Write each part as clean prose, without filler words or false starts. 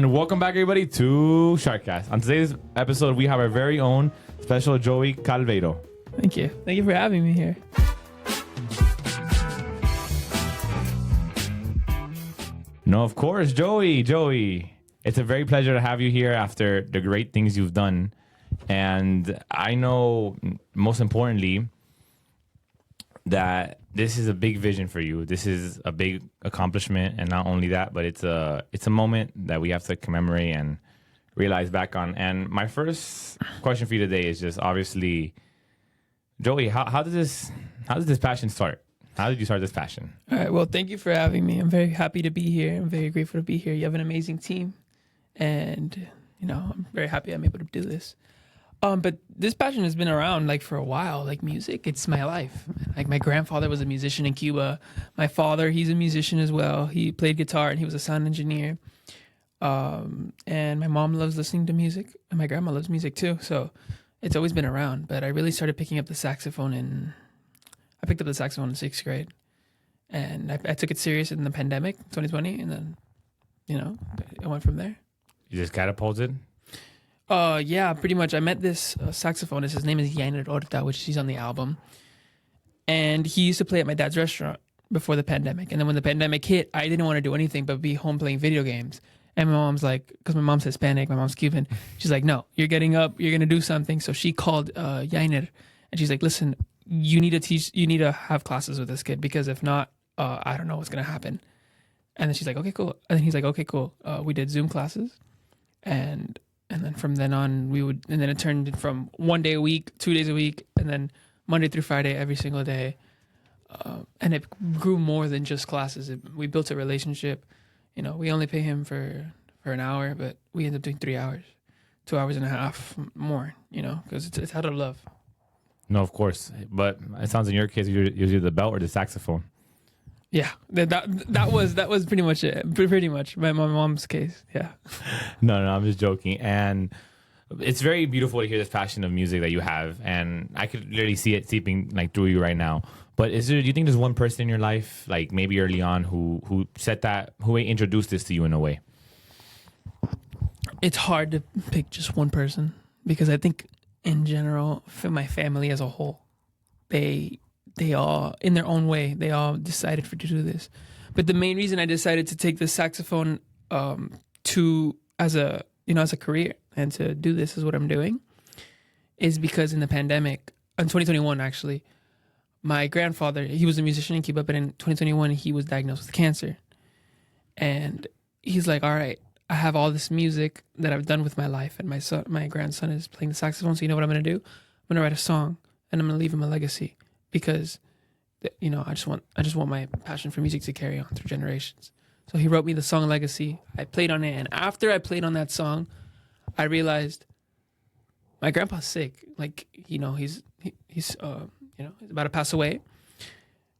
And welcome back, everybody, to SharkCast. On today's episode, we have our very own special Joey Calveiro. Thank you. Thank you for having me here. No, of course, Joey. It's a very pleasure to have you here after the great things you've done. And I know, most importantly, that this is a big vision for you. This is a big accomplishment, and not only that, but it's a moment that we have to commemorate and realize back on. And my first question for you today is just obviously, Joey, how does this passion start? How did you start this passion? All right. Well, thank you for having me. I'm very happy to be here. I'm very grateful to be here. You have an amazing team, and I'm very happy I'm able to do this. But this passion has been around for a while. Music, it's my life. My grandfather was a musician in Cuba. My father, he's a musician as well. He played guitar and he was a sound engineer. And my mom loves listening to music, and my grandma loves music too. So it's always been around. But I really started picking up the saxophone I picked up the saxophone in 6th grade, and I took it serious in the pandemic, 2020, and then, I went from there. You just catapulted? Yeah, pretty much. I met this saxophonist. His name is YRS, which he's on the album. And he used to play at my dad's restaurant before the pandemic. And then when the pandemic hit, I didn't want to do anything but be home playing video games. And my mom's like, because my mom's Hispanic, my mom's Cuban. She's like, no, you're getting up, you're going to do something. So she called YRS, and she's like, listen, you need to have classes with this kid, because if not, I don't know what's going to happen. And then she's like, okay, cool. And then he's like, okay, cool. We did Zoom classes. And then from then on, and then it turned from 1 day a week, 2 days a week, and then Monday through Friday, every single day. And it grew more than just classes. We built a relationship. We only pay him for an hour, but we end up doing 3 hours, 2 hours and a half more, because it's out of love. No, of course. But it sounds in your case, you're either the belt or the saxophone. Yeah, that was pretty much it. Pretty much my mom's case. Yeah. No, I'm just joking. And it's very beautiful to hear this passion of music that you have, and I could literally see it seeping through you right now. But do you think there's one person in your life, maybe early on, who introduced this to you in a way? It's hard to pick just one person, because I think in general, for my family as a whole, they all, in their own way, they all decided to do this. But the main reason I decided to take the saxophone as a career and to do this is what I'm doing is because in the pandemic, in 2021 actually, my grandfather, he was a musician in Cuba, but in 2021 he was diagnosed with cancer. And he's like, all right, I have all this music that I've done with my life, and my grandson is playing the saxophone, so you know what I'm going to do? I'm going to write a song, and I'm going to leave him a legacy. Because, I just want my passion for music to carry on through generations. So he wrote me the song Legacy. I played on it, and after I played on that song, I realized my grandpa's sick. He's about to pass away,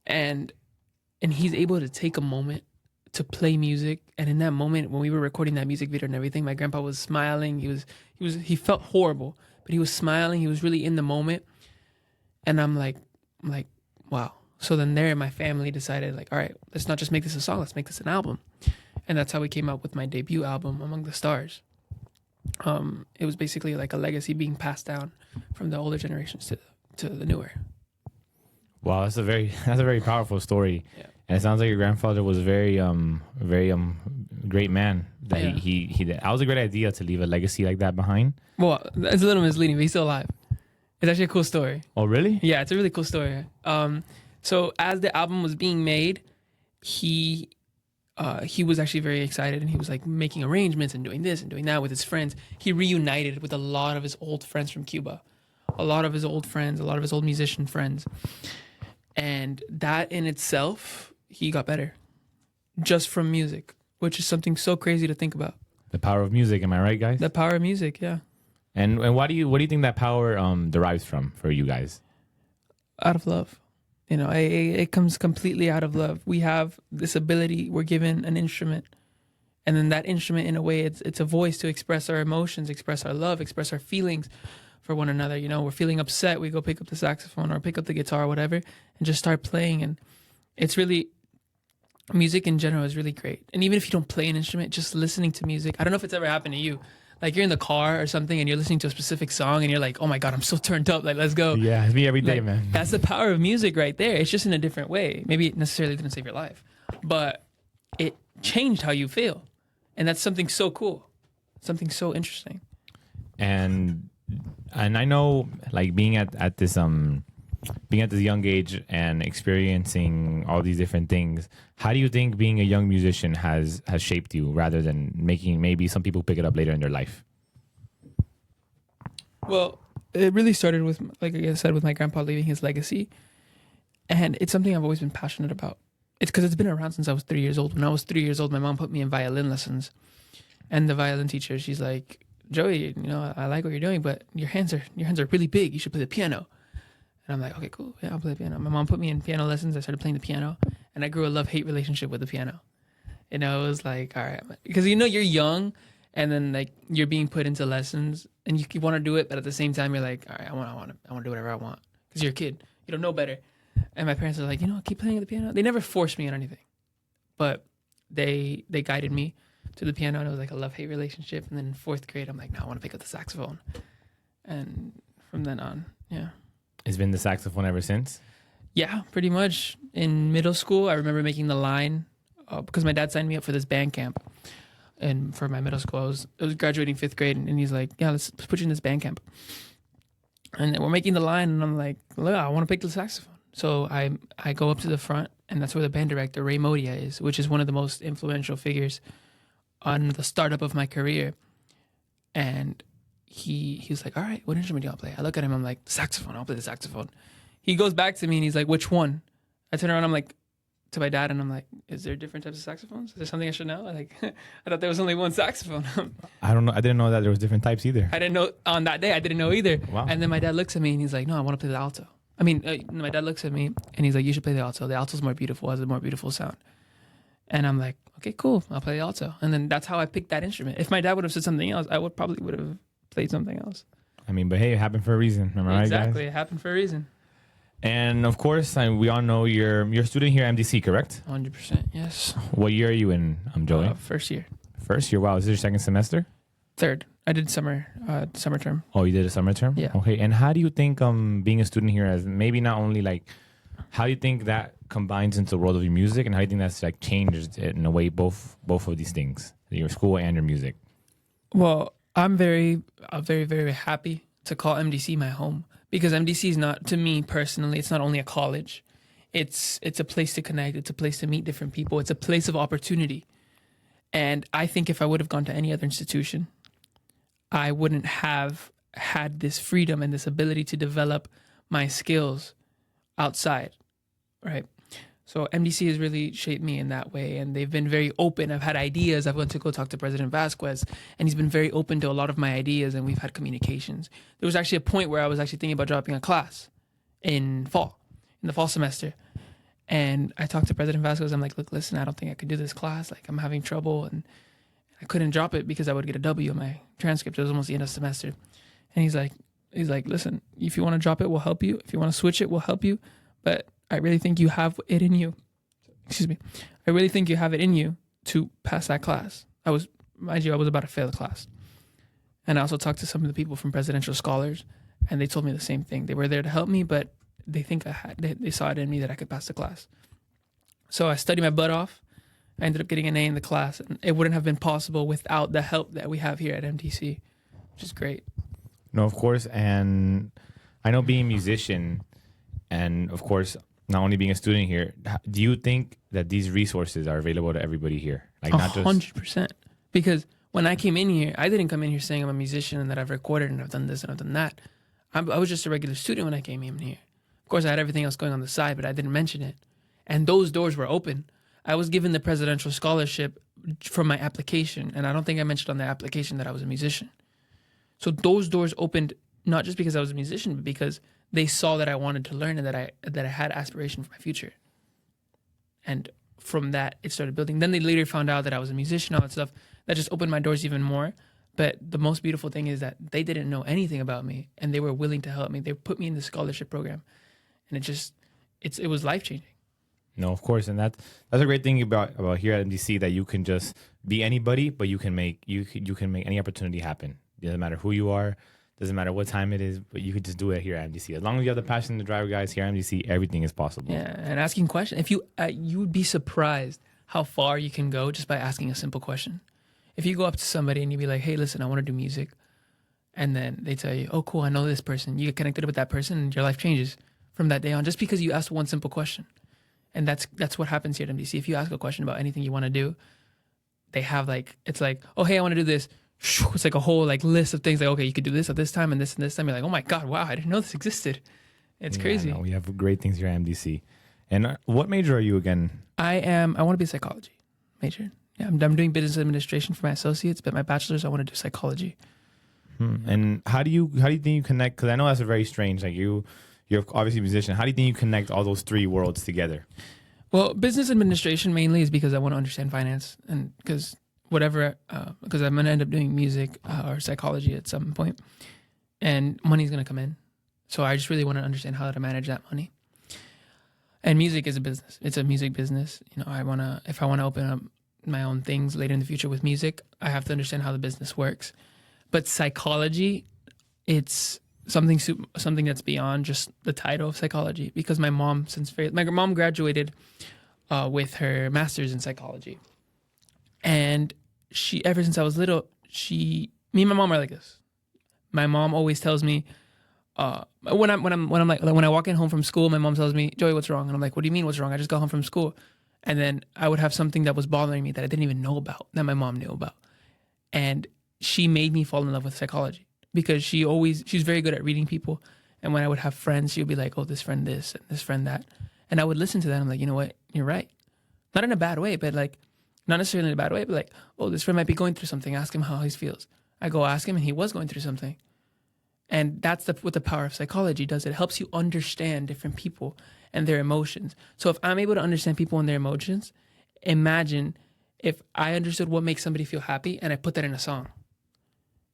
and he's able to take a moment to play music. And in that moment, when we were recording that music video and everything, my grandpa was smiling. He felt horrible, but he was smiling. He was really in the moment, and I'm like, wow. So then my family decided all right, let's not just make this a song, let's make this an album. And that's how we came up with my debut album, Among the Stars. It was basically like a legacy being passed down from the older generations to the newer. Wow, that's a very powerful story. Yeah. And it sounds like your grandfather was very great man. That yeah. he did. That was a great idea to leave a legacy like that behind. Well, it's a little misleading, but he's still alive. It's actually a cool story. Oh, really? Yeah, it's a really cool story. So as the album was being made, he was actually very excited, and he was making arrangements and doing this and doing that with his friends. He reunited with a lot of his old friends from Cuba, a lot of his old musician friends. And that in itself, he got better just from music, which is something so crazy to think about. The power of music, am I right, guys? The power of music, yeah. And what do you think that power derives from for you guys? Out of love. It comes completely out of love. We have this ability, we're given an instrument, and then that instrument, in a way, it's a voice to express our emotions, express our love, express our feelings for one another. We're feeling upset, we go pick up the saxophone or pick up the guitar or whatever and just start playing. And it's really music in general is really great. And even if you don't play an instrument, just listening to music. I don't know if it's ever happened to you. Like you're in the car or something and you're listening to a specific song and you're like, oh my God, I'm so turned up. Like, let's go. Yeah, it's me every day, Like, man. That's the power of music right there. It's just in a different way. Maybe it necessarily didn't save your life, but it changed how you feel. And that's something so cool. Something so interesting. And I know, like, being at this young age and experiencing all these different things, how do you think being a young musician has shaped you rather than making maybe some people pick it up later in their life? Well, it really started with, like I said, with my grandpa leaving his legacy. And it's something I've always been passionate about. It's because it's been around since I was 3 years old. When I was 3 years old, my mom put me in violin lessons. And the violin teacher, she's like, Joey, I like what you're doing, but your hands are really big. You should play the piano. And I'm like, okay, cool. Yeah, I'll play the piano. My mom put me in piano lessons. I started playing the piano. And I grew a love-hate relationship with the piano. It was like, all right. Because you're young, and then like you're being put into lessons, and you want to do it, but at the same time, you're like, all right, I want to do whatever I want. Because you're a kid. You don't know better. And my parents are like, keep playing the piano. They never forced me on anything. But they guided me to the piano, and it was like a love-hate relationship. And then in 4th grade, I'm like, no, I want to pick up the saxophone. And from then on, yeah. It's been the saxophone ever since? Yeah, pretty much. In middle school, I remember making the line because my dad signed me up for this band camp. And for my middle school, I was graduating 5th grade, and he's like, yeah, let's put you in this band camp. And we're making the line, and I'm like, look, I want to pick the saxophone. So I go up to the front, and that's where the band director, Ray Modia, is, which is one of the most influential figures on the startup of my career. And he was like, all right, what instrument do you want to play? I look at him, I'm like, saxophone, I'll play the saxophone. He goes back to me, and he's like, which one? I turn around, I'm like, to my dad, and I'm like, is there different types of saxophones? Is there something I should know? Like, I thought there was only one saxophone. I don't know. I didn't know that there was different types either. I didn't know on that day. I didn't know either. Wow. And then my dad looks at me, and he's like, no, I want to play the alto. My dad looks at me, and he's like, you should play the alto. The alto's more beautiful, has a more beautiful sound. And I'm like, okay, cool. I'll play the alto. And then that's how I picked that instrument. If my dad would have said something else, I would have played something else. But hey, it happened for a reason. Am I right, guys? Exactly. It happened for a reason. And of course, we all know you're a student here at MDC, correct? 100%, yes. What year are you in, Joey? First year. First year. Wow, is this your second semester? 3rd. I did summer term. Oh, you did a summer term? Yeah. Okay. And how do you think being a student here as maybe not only like, how do you think that combines into the world of your music, and how do you think that's like changed in a way both of these things, your school and your music? Well, I'm very, very happy to call MDC my home, because MDC is not, to me personally, it's not only a college. It's a place to connect. It's a place to meet different people. It's a place of opportunity. And I think if I would have gone to any other institution, I wouldn't have had this freedom and this ability to develop my skills outside, right? So MDC has really shaped me in that way, and they've been very open. I've had ideas. I've went to go talk to President Vasquez, and he's been very open to a lot of my ideas, and we've had communications. There was actually a point where I was actually thinking about dropping a class in the fall semester. And I talked to President Vasquez. I'm like, look, listen, I don't think I could do this class. Like, I'm having trouble, and I couldn't drop it because I would get a W on my transcript. It was almost the end of the semester. And he's like, listen, if you want to drop it, we'll help you. If you want to switch it, we'll help you. But I really think you have it in you. Excuse me. I really think you have it in you to pass that class. I was about to fail the class. And I also talked to some of the people from Presidential Scholars, and they told me the same thing. They were there to help me, but they think they saw it in me that I could pass the class. So I studied my butt off. I ended up getting an A in the class, and it wouldn't have been possible without the help that we have here at MTC, which is great. No, of course. And I know being a musician, and of course, not only being a student here, do you think that these resources are available to everybody here? Like, not just 100%. Because when I came in here, I didn't come in here saying I'm a musician and that I've recorded and I've done this and I've done that. I was just a regular student when I came in here. Of course, I had everything else going on the side, but I didn't mention it. And those doors were open. I was given the presidential scholarship from my application, and I don't think I mentioned on the application that I was a musician. So those doors opened not just because I was a musician, but because they saw that I wanted to learn and that I had aspiration for my future. And from that, it started building. Then they later found out that I was a musician, all that stuff. That just opened my doors even more. But the most beautiful thing is that they didn't know anything about me, and they were willing to help me. They put me in the scholarship program, and it was life-changing. No, of course, and that's a great thing about here at MDC, that you can just be anybody, but you can make any opportunity happen. It doesn't matter who you are, doesn't matter what time it is, but you could just do it here at MDC. As long as you have the passion to drive, guys, here at MDC, everything is possible. Yeah, and asking questions. If you would be surprised how far you can go just by asking a simple question. If you go up to somebody and you be like, "Hey, listen, I want to do music," and then they tell you, "Oh, cool, I know this person." You get connected with that person, and your life changes from that day on, just because you asked one simple question. And that's what happens here at MDC. If you ask a question about anything you want to do, they have it's like, "Oh, hey, I want to do this." It's like a whole list of things. Like, okay, you could do this at this time and this time. You're like, "Oh my God, wow, I didn't know this existed." It's crazy. No, we have great things here at MDC. And what major are you again? I want to be a psychology major. Yeah, I'm doing business administration for my associates, but my bachelor's, I want to do psychology. And how do you think you connect? Because I know that's a very strange. You're obviously a musician. How do you think you connect all those three worlds together? Well, business administration mainly is because I want to understand finance, and because I'm going to end up doing music or psychology at some point, and money's going to come in. So I just really want to understand how to manage that money. And music is a business. It's a music business. If I want to open up my own things later in the future with music, I have to understand how the business works. But psychology, it's something that's beyond just the title of psychology, because my mom graduated with her master's in psychology, and she, ever since I was little, me and my mom are like this. My mom always tells me, when I walk in home from school, my mom tells me, "Joey, what's wrong?" And I'm like, "What do you mean what's wrong? I just got home from school." And then I would have something that was bothering me that I didn't even know about, that my mom knew about. And she made me fall in love with psychology, because she's very good at reading people. And when I would have friends, she would be like, "Oh, this friend this and this friend that." And I would listen to that. And I'm like, you know what? You're right. Not in a bad way, but not necessarily in a bad way, but "Oh, this friend might be going through something. Ask him how he feels." I go ask him, and he was going through something. And that's what the power of psychology does. It helps you understand different people and their emotions. So if I'm able to understand people and their emotions, imagine if I understood what makes somebody feel happy and I put that in a song.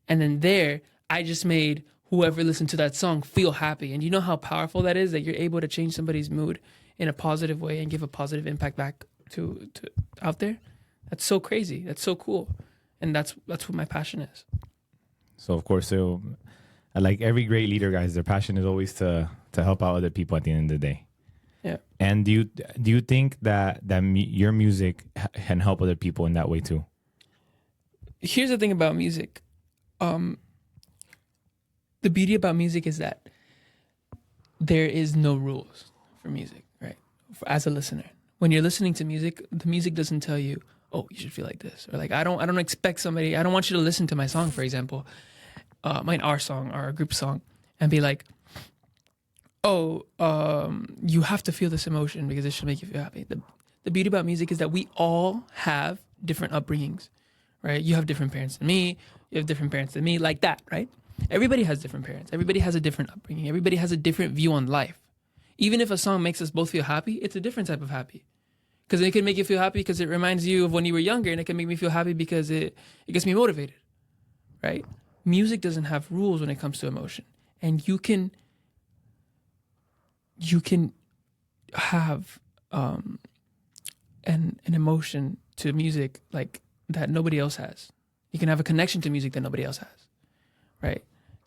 And then I just made whoever listened to that song feel happy. And you know how powerful that is, that you're able to change somebody's mood in a positive way and give a positive impact back to out there? That's so crazy. That's so cool. And that's what my passion is. So, of course, like every great leader, guys, their passion is always to help out other people at the end of the day. Yeah. And do you think that your music can help other people in that way too? Here's the thing about music. The beauty about music is that there is no rules for music, right? As a listener, when you're listening to music, the music doesn't tell you, "Oh, you should feel like this," or I don't expect somebody. I don't want you to listen to my song, for example, our song or our group song, and be like, "Oh, you have to feel this emotion because it should make you feel happy." The beauty about music is that we all have different upbringings, right? You have different parents than me. You have different parents than me, like that, right? Everybody has different parents. Everybody has a different upbringing. Everybody has a different view on life. Even if a song makes us both feel happy, it's a different type of happy. Because it can make you feel happy because it reminds you of when you were younger, and it can make me feel happy because it gets me motivated, right? Music doesn't have rules when it comes to emotion. And you can have an emotion to music that nobody else has. You can have a connection to music that nobody else has, right?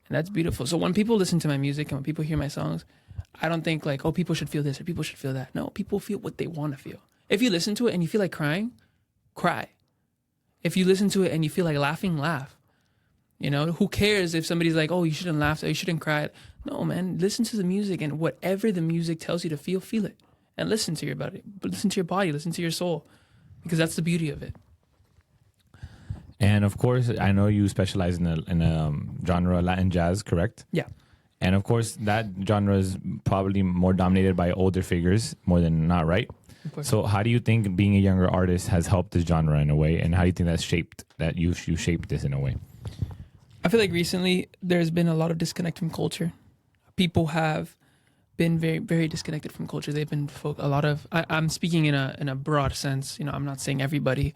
And that's beautiful. So when people listen to my music and when people hear my songs, I don't think "Oh, people should feel this or people should feel that." No, people feel what they want to feel. If you listen to it and you feel like crying, cry. If you listen to it and you feel like laughing, laugh. Who cares if somebody's like, "Oh, you shouldn't laugh or you shouldn't cry." No, man, listen to the music, and whatever the music tells you to feel it. And listen to your body, listen to your soul, because that's the beauty of it. And of course, I know you specialize in a genre, Latin jazz, correct? Yeah. And of course, that genre is probably more dominated by older figures more than not, right? So how do you think being a younger artist has helped this genre in a way? And how do you think you shaped this in a way? I feel like recently there's been a lot of disconnect from culture. People have been very, very disconnected from culture. They've been I'm speaking in a broad sense. I'm not saying everybody,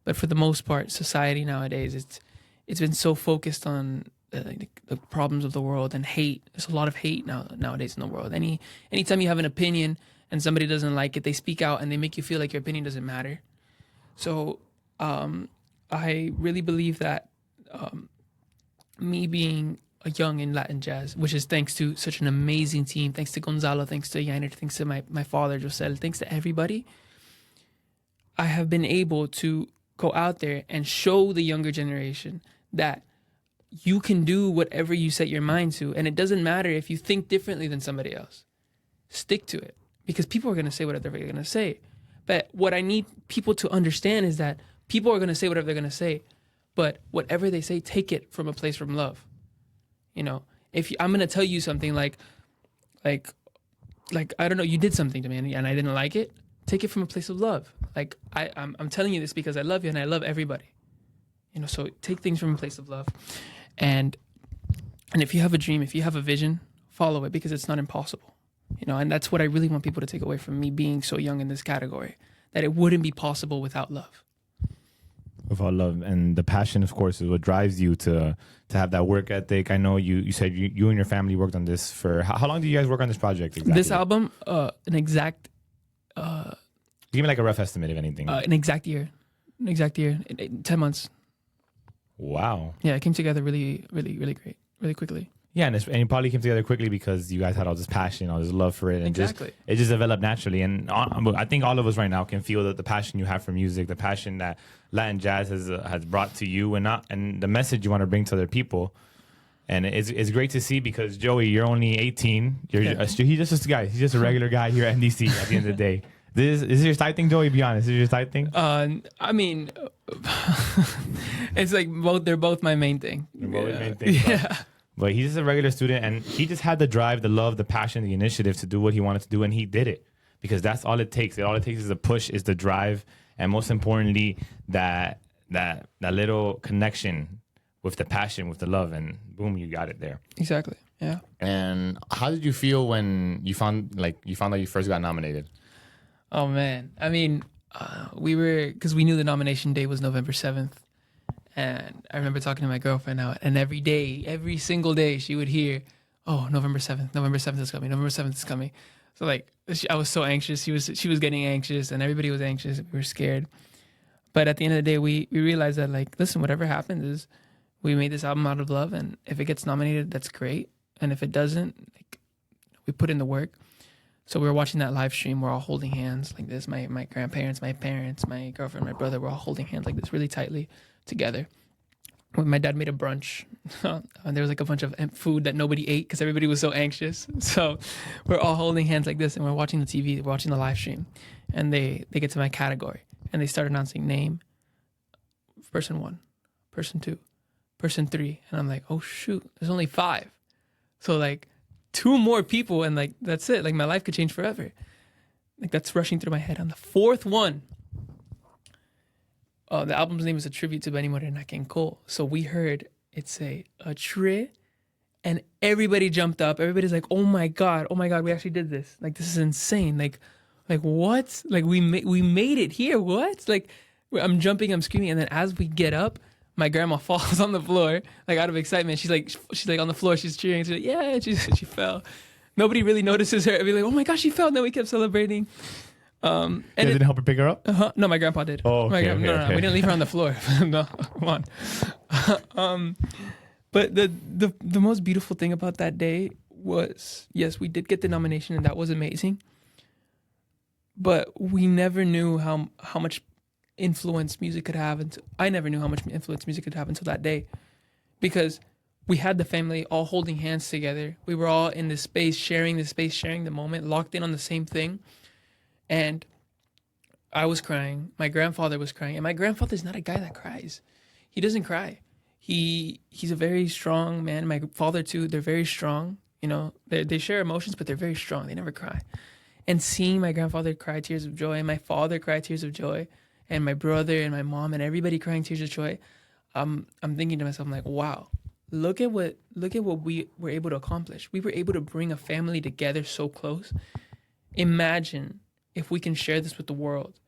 but for the most part, society nowadays, it's been so focused on the problems of the world and hate. There's a lot of hate nowadays in the world. Anytime you have an opinion and somebody doesn't like it, they speak out and they make you feel like your opinion doesn't matter. So I really believe that me being a young in Latin jazz, which is thanks to such an amazing team, thanks to Gonzalo, thanks to Yainer, thanks to my father, Josel, thanks to everybody, I have been able to go out there and show the younger generation that you can do whatever you set your mind to. And it doesn't matter if you think differently than somebody else. Stick to it. Because people are going to say whatever they're going to say. But what I need people to understand is that people are going to say whatever they're going to say. But whatever they say, take it from a place from love. You know, I'm going to tell you something like, I don't know, you did something to me and I didn't like it. Take it from a place of love. Like, I'm telling you this because I love you and I love everybody. You know, so take things from a place of love. And if you have a dream, if you have a vision, follow it because it's not impossible. You know, and that's what I really want people to take away from me being so young in this category, that it wouldn't be possible without love. Without love. And the passion, of course, is what drives you to have that work ethic. I know you said you and your family worked on this for, how long did you guys work on this project exactly? This album, an exact... Give me like a rough estimate, if anything. An exact year. 10 months. Wow. Yeah, it came together really, really, really great, really quickly. Yeah, and it probably came together quickly because you guys had all this passion, all this love for it. And exactly. It just developed naturally. And I think all of us right now can feel that the passion you have for music, the passion that Latin jazz has brought to you and the message you want to bring to other people. And it's great to see because, Joey, you're only 18. He's just a guy. He's just a regular guy here at NDC at the end of the day. Is this your side thing, Joey? Be honest. Is this your side thing? I mean, it's like they're both my main thing. They're both your main thing. Yeah. But he's just a regular student, and he just had the drive, the love, the passion, the initiative to do what he wanted to do, and he did it because that's all it takes. All it takes is a push, is the drive, and most importantly, that little connection with the passion, with the love, and boom, you got it there. Exactly. Yeah. And how did you feel when you found out you first got nominated? Oh man, I mean, because we knew the nomination day was November 7th. And I remember talking to my girlfriend now, and every single day, she would hear, "Oh, November 7th is coming. November 7th is coming." So like, I was so anxious. She was getting anxious, and everybody was anxious. We were scared. But at the end of the day, we realized that, like, listen, whatever happens is, we made this album out of love, and if it gets nominated, that's great. And if it doesn't, like, we put in the work. So we were watching that live stream. We're all holding hands like this. My grandparents, my parents, my girlfriend, my brother, we're all holding hands like this really tightly together. When my dad made a brunch, and there was like a bunch of food that nobody ate because everybody was so anxious. So we're all holding hands like this, and we're watching the TV, we're watching the live stream. And they get to my category, and they start announcing name, person 1, person 2, person 3. And I'm like, oh shoot, there's only 5. So like 2 more people, and like that's it. Like my life could change forever. Like that's rushing through my head. On the 4th one, the album's name is a tribute to Benny Moré and King Cole. So we heard it say a tre, and everybody jumped up. Everybody's like, oh my god, we actually did this. Like this is insane. Like what? Like we made it here. What? Like I'm jumping, I'm screaming, and then as we get up, my grandma falls on the floor, like out of excitement. She's like on the floor. She's cheering. She's like, yeah. She fell. Nobody really notices her. We're like, oh my gosh, she fell. And then we kept celebrating. And you didn't help her pick her up? No, my grandpa did. Oh, okay, No, we didn't leave her on the floor. No, come on. But the most beautiful thing about that day was, yes, we did get the nomination, and that was amazing. But we never knew how much influence music could have. I never knew how much influence music could have until that day, because we had the family all holding hands together. We were all in this space, sharing the moment, locked in on the same thing. And I was crying. My grandfather was crying. And my grandfather's not a guy that cries. He doesn't cry. He's a very strong man. My father too. They're very strong. You know, they share emotions, but they're very strong. They never cry. And seeing my grandfather cry tears of joy, and my father cry tears of joy, and my brother and my mom and everybody crying tears of joy, I'm thinking to myself, I'm like, wow, look at what we were able to accomplish. We were able to bring a family together so close. Imagine if we can share this with the world,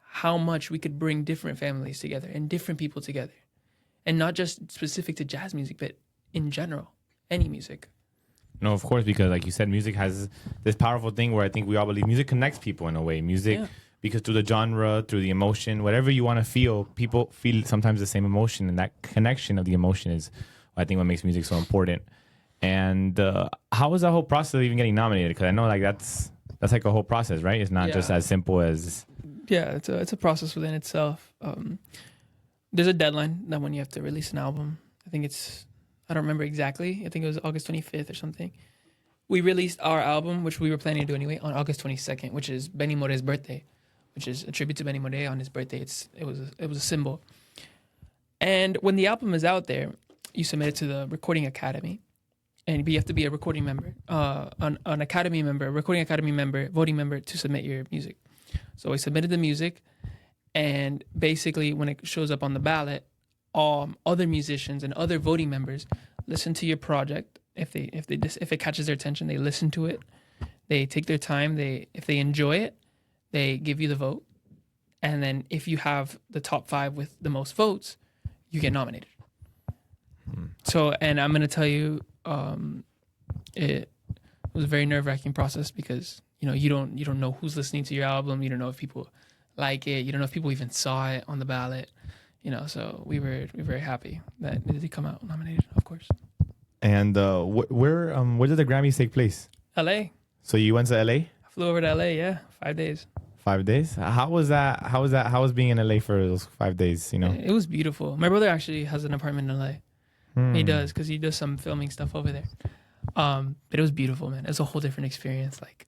how much we could bring different families together and different people together. And not just specific to jazz music, but in general, any music. No, of course, because like you said, music has this powerful thing where I think we all believe music connects people in a way. Music, because through the genre, through the emotion, whatever you want to feel, people feel sometimes the same emotion, and that connection of the emotion is, I think, what makes music so important. And how was that whole process of even getting nominated? Because I know like that's like a whole process, right? It's not just as simple as. Yeah, it's a process within itself. There's a deadline that when you have to release an album. I think I don't remember exactly. I think it was August 25th or something. We released our album, which we were planning to do anyway, on August 22nd, which is Benny Moré's birthday, which is a tribute to Benny Moré on his birthday. It was a symbol. And when the album is out there, you submit it to the Recording Academy, and you have to be a recording member, an academy member, a recording academy member, voting member to submit your music. So I submitted the music, and basically when it shows up on the ballot, other musicians and other voting members listen to your project. If it catches their attention, they listen to it. They take their time. If they enjoy it, they give you the vote. And then if you have the top 5 with the most votes, you get nominated. So, and I'm gonna tell you, it was a very nerve-wracking process because you don't know who's listening to your album. You don't know if people like it. You don't know if people even saw it on the ballot. So we were very happy that it did come out nominated, of course. And where did the Grammys take place? LA. So you went to LA? I flew over to LA, yeah, 5 days. 5 days? How was that? How was being in LA for those 5 days? It was beautiful. My brother actually has an apartment in LA. He does, because he does some filming stuff over there. But it was beautiful, man. It was a whole different experience. Like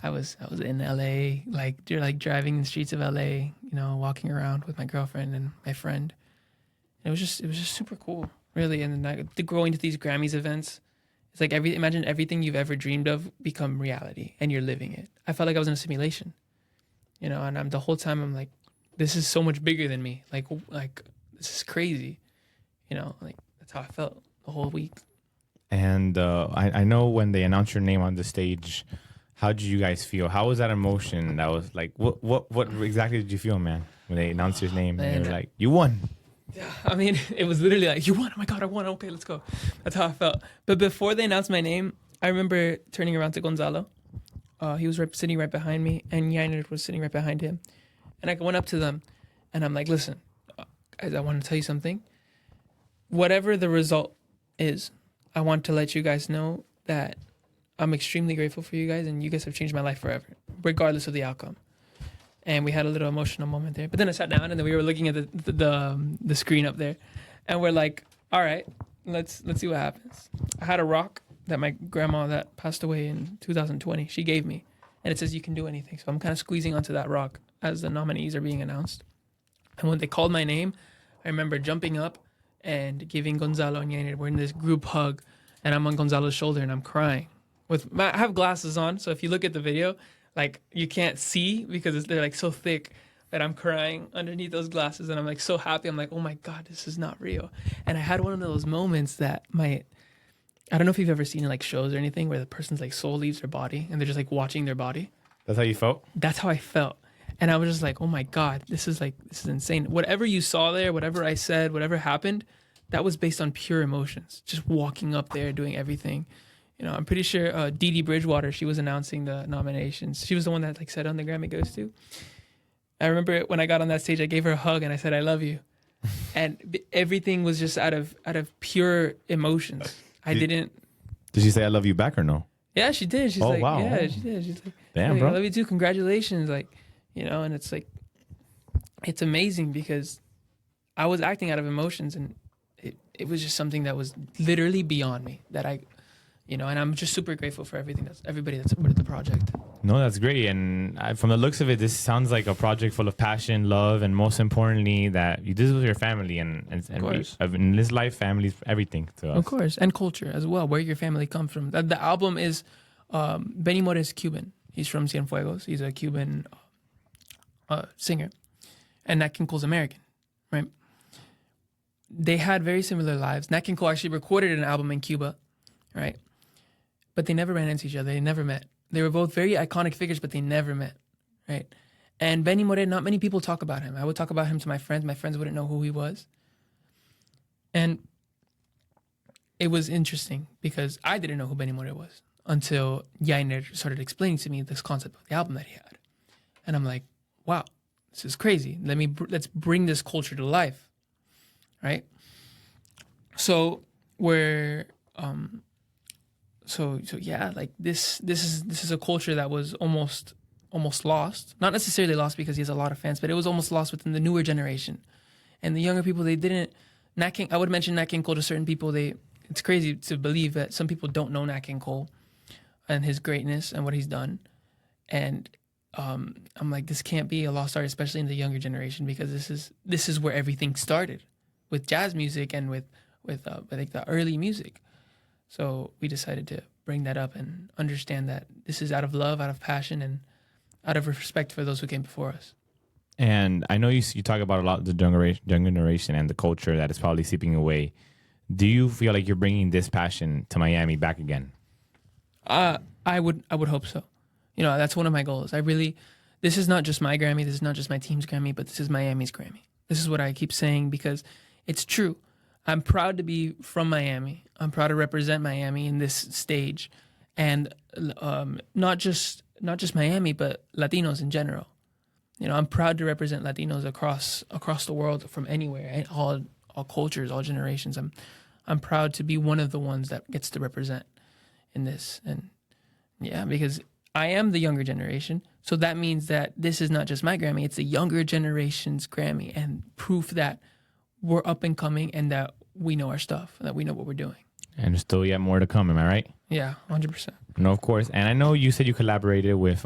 I was in LA, like driving in the streets of LA, walking around with my girlfriend and my friend. It was just super cool, really. And then going to these Grammys events, it's like imagine everything you've ever dreamed of become reality, and you're living it. I felt like I was in a simulation, and the whole time I'm like, this is so much bigger than me. Like this is crazy, like that's how I felt the whole week. And I know when they announced your name on the stage, how did you guys feel? How was that emotion? That was like, what exactly did you feel, man, when they announced your name and they were like, you won? Yeah, I mean, it was literally like, you won. Oh my God, I won. Okay, let's go. That's how I felt. But before they announced my name, I remember turning around to Gonzalo. He was sitting right behind me, and Yainer was sitting right behind him. And I went up to them, and I'm like, listen, guys, I want to tell you something. Whatever the result is, I want to let you guys know that I'm extremely grateful for you guys, and you guys have changed my life forever, regardless of the outcome. And we had a little emotional moment there. But then I sat down, and then we were looking at the screen up there, and we're like, all right, let's see what happens. I had a rock that my grandma that passed away in 2020, she gave me, and it says you can do anything. So I'm kind of squeezing onto that rock as the nominees are being announced. And when they called my name, I remember jumping up and giving Gonzalo and Yainer, we're in this group hug, and I'm on Gonzalo's shoulder and I'm crying. I have glasses on, so if you look at the video, like you can't see because they're like so thick that I'm crying underneath those glasses, and I'm like so happy. I'm like, oh my God, this is not real. And I had one of those moments that I don't know if you've ever seen like shows or anything where the person's like soul leaves their body and they're just like watching their body. That's how you felt? That's how I felt. And I was just like, oh my God, this is insane. Whatever you saw there, whatever I said, whatever happened, that was based on pure emotions. Just walking up there, doing everything. I'm pretty sure Dade Bridgewater, she was announcing the nominations. She was the one that like said on the Grammy goes to. I remember when I got on that stage, I gave her a hug and I said, I love you. And everything was just out of pure emotions. Did she say I love you back or no? Yeah, she did. She's like, wow. Yeah, she did. She's like, damn, hey, bro. I love you too. Congratulations. Like, and it's like, it's amazing because I was acting out of emotions, and it was just something that was literally beyond me that and I'm just super grateful for everybody that supported the project. No, that's great. And from the looks of it, this sounds like a project full of passion, love, and most importantly, that you did this with your family. And in this life, family is everything to us. Of course. And culture as well, where your family comes from. The album is, Benny Moré is Cuban. He's from Cienfuegos. He's a Cuban singer. And Nat King Cole's American, right? They had very similar lives. Nat King Cole actually recorded an album in Cuba, right? But they never ran into each other. They never met. They were both very iconic figures, but they never met, right? And Benny Moré, not many people talk about him. I would talk about him to my friends. My friends wouldn't know who he was. And it was interesting because I didn't know who Benny Moré was until Yainer started explaining to me this concept of the album that he had. And I'm like, wow, this is crazy. Let's bring this culture to life, right? So we're so yeah, like this is a culture that was almost lost. Not necessarily lost because he has a lot of fans, but it was almost lost within the newer generation. And the younger people, they didn't. Nat King, I would mention Nat King Cole to certain people. It's crazy to believe that some people don't know Nat King Cole and his greatness and what he's done. And I'm like, this can't be a lost art, especially in the younger generation, because this is where everything started with jazz music and with I think the early music. So we decided to bring that up and understand that this is out of love, out of passion, and out of respect for those who came before us. And I know you talk about a lot of the younger generation and the culture that is probably seeping away. Do you feel like you're bringing this passion to Miami back again? I would hope so. You know, that's one of my goals. This is not just my Grammy, this is not just my team's Grammy, but this is Miami's Grammy. This is what I keep saying because it's true. I'm proud to be from Miami. I'm proud to represent Miami in this stage, and not just Miami, but Latinos in general. You know, I'm proud to represent Latinos across the world from anywhere, all cultures, all generations. I'm proud to be one of the ones that gets to represent in this. And yeah, because I am the younger generation, so that means that this is not just my Grammy, it's the younger generation's Grammy, and proof that we're up and coming and that we know our stuff, that we know what we're doing. And there's still yet more to come, am I right? Yeah, 100%. No, of course. And I know you said you collaborated with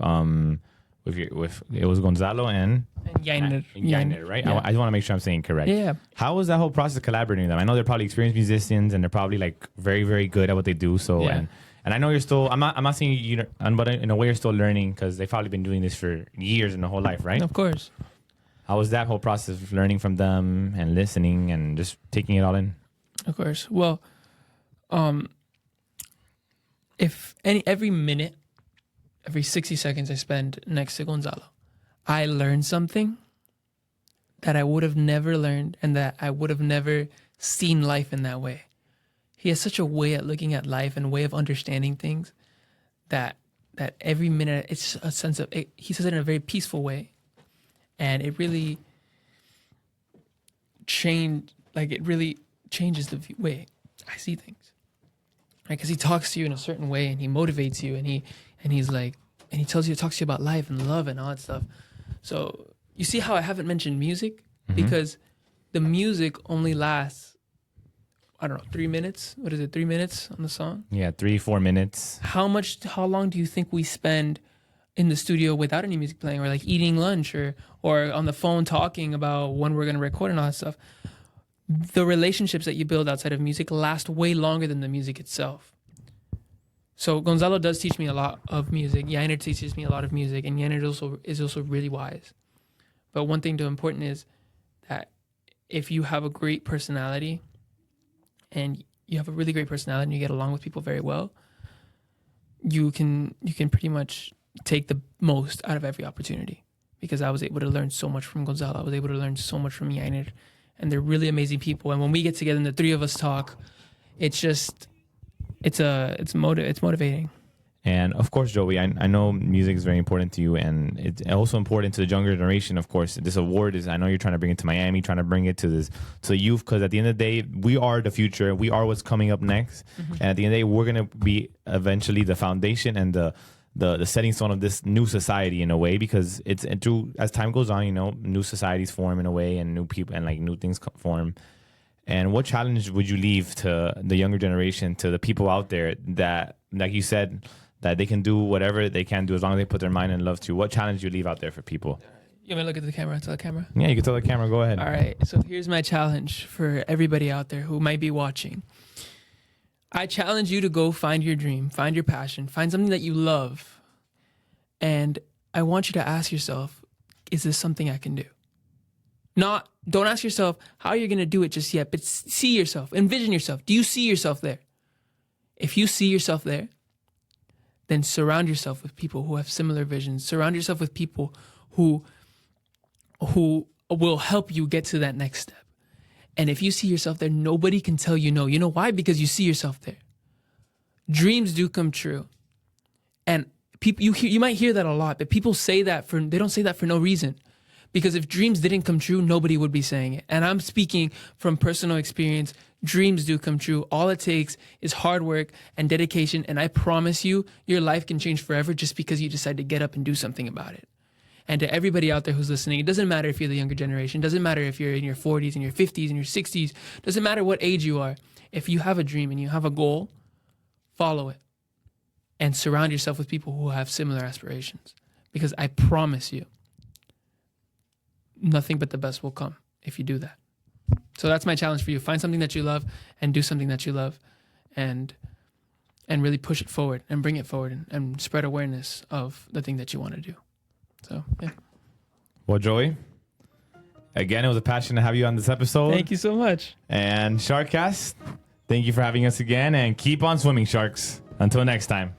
it was Gonzalo and Yainer, right? Yeah. I just want to make sure I'm saying correct. Yeah. How was that whole process collaborating with them? I know they're probably experienced musicians and they're probably like very, very good at what they do. So Yeah. and I know you're still. I'm not saying you, but in a way you're still learning because they've probably been doing this for years and the whole life, right? Of course. How was that whole process of learning from them and listening and just taking it all in? Of course. Well, every minute, every 60 seconds I spend next to Gonzalo, I learn something that I would have never learned and that I would have never seen life in that way. He has such a way at looking at life and way of understanding things that every minute it's a sense of it. He says it in a very peaceful way, and it really changes the way I see things. Right? Because he talks to you in a certain way and he motivates you and he talks to you about life and love and all that stuff. So you see how I haven't mentioned music? Mm-hmm. Because the music only lasts, I don't know, 3 minutes. What is it? 3 minutes on the song? Yeah, 3-4 minutes. How long do you think we spend in the studio without any music playing, or like eating lunch or on the phone talking about when we're going to record and all that stuff? The relationships that you build outside of music last way longer than the music itself. So Gonzalo does teach me a lot of music. Yainer teaches me a lot of music, and Yainer is also really wise. But one thing to important is that if you have a great personality and you have a really great personality and you get along with people very well, you can pretty much take the most out of every opportunity. Because I was able to learn so much from Gonzalo. I was able to learn so much from Yainer. And they're really amazing people. And when we get together and the three of us talk, it's motivating. And of course, Joey, I know music is very important to you, and it's also important to the younger generation. Of course, this award is, I know you're trying to bring it to Miami, trying to bring it to the youth, because at the end of the day, we are the future. We are what's coming up next. Mm-hmm. And at the end of the day, we're going to be eventually the foundation and the setting stone of this new society in a way, because as time goes on, new societies form in a way, and new people and like new things form. And what challenge would you leave to the younger generation, to the people out there that, like you said, that they can do whatever they can do as long as they put their mind and love to? What challenge do you leave out there for people? You want me to look at the camera? Tell the camera? Yeah, you can tell the camera. Go ahead. All right. So here's my challenge for everybody out there who might be watching. I challenge you to go find your dream, find your passion, find something that you love. And I want you to ask yourself, is this something I can do? Don't ask yourself how you're going to do it just yet, but see yourself, envision yourself. Do you see yourself there? If you see yourself there, then surround yourself with people who have similar visions. Surround yourself with people who will help you get to that next step. And if you see yourself there, nobody can tell you no. You know why? Because you see yourself there. Dreams do come true. And people, you might hear that a lot, but people say that they don't say that for no reason. Because if dreams didn't come true, nobody would be saying it. And I'm speaking from personal experience. Dreams do come true. All it takes is hard work and dedication. And I promise you, your life can change forever just because you decide to get up and do something about it. And to everybody out there who's listening, it doesn't matter if you're the younger generation. It doesn't matter if you're in your 40s, in your 50s, in your 60s. It doesn't matter what age you are. If you have a dream and you have a goal, follow it. And surround yourself with people who have similar aspirations. Because I promise you, nothing but the best will come if you do that. So that's my challenge for you. Find something that you love and do something that you love and really push it forward and bring it forward and spread awareness of the thing that you want to do. So, yeah. Well, Joey, again, it was a passion to have you on this episode. Thank you so much. And SharkCast, thank you for having us again. And keep on swimming, sharks. Until next time.